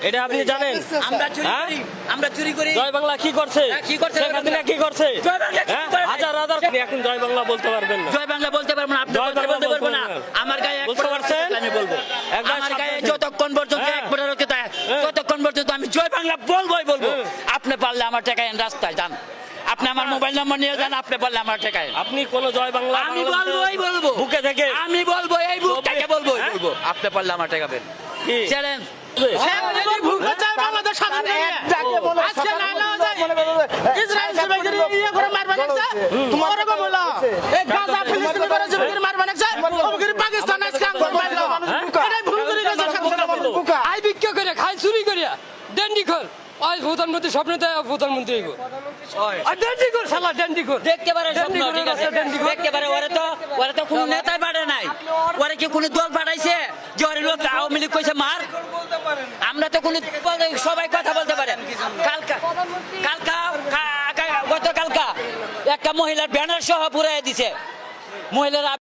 এটা আপনি জানেন? আমরা চুরি করি। জয় বাংলা কি করছে? কি করছে? শেখ হাসিনা কি করছে? জয় বাংলা কি হ্যাঁ? করে? হাজার আপনি এখন জয় বাংলা বলতে পারবেন না। জয় বাংলা বলতে পারবো না, আপনি জয় বাংলা বলতে পারবো না। বলতে পারবেন। আমার গায়ে এক বলতে ফোঁটা পারছেন? রক্ত আমি বলবো। একবার আমার গায়ে সাবধানে। যতক্ষণ পর্যন্ত হ্যাঁ। এক ফোঁটা রক্ত থাকে, হ্যাঁ। ততক্ষণ পর্যন্ত আমি জয় বাংলা বলবোই বলবো। হ্যাঁ। আপনি পারলে আমার টাকায় রাস্তায় যান, আপনি আমার মোবাইল নম্বর নিয়ে যান, আপনি পারলে আমার টাকায়। আপনি কোন জয় বাংলা আমি বাংলাদেশে বলবো বুকে থেকে আমি বলবো, এই বুক থেকে বলবো হ্যাঁ? বলবো, আপনি পারলে আমার টাকা দেন। কি? চ্যালেঞ্জ। প্রধানমন্ত্রী স্বপ্ন প্রধানমন্ত্রী দেখতে পারে স্বপ্ন, ঠিক আছে, দেখতে পারে। ওরা তো কোনো নেতাই পাঠায় নাই, ওরা কি কোনো দল পাঠাইছে যে ওর লোক আওয়ামী লীগ কইছে মার? আমরা তো কোনো সবাই কথা বলতে পারে। গতকালকা একটা মহিলার ব্যানার সহ পুরাই দিছে মহিলারা।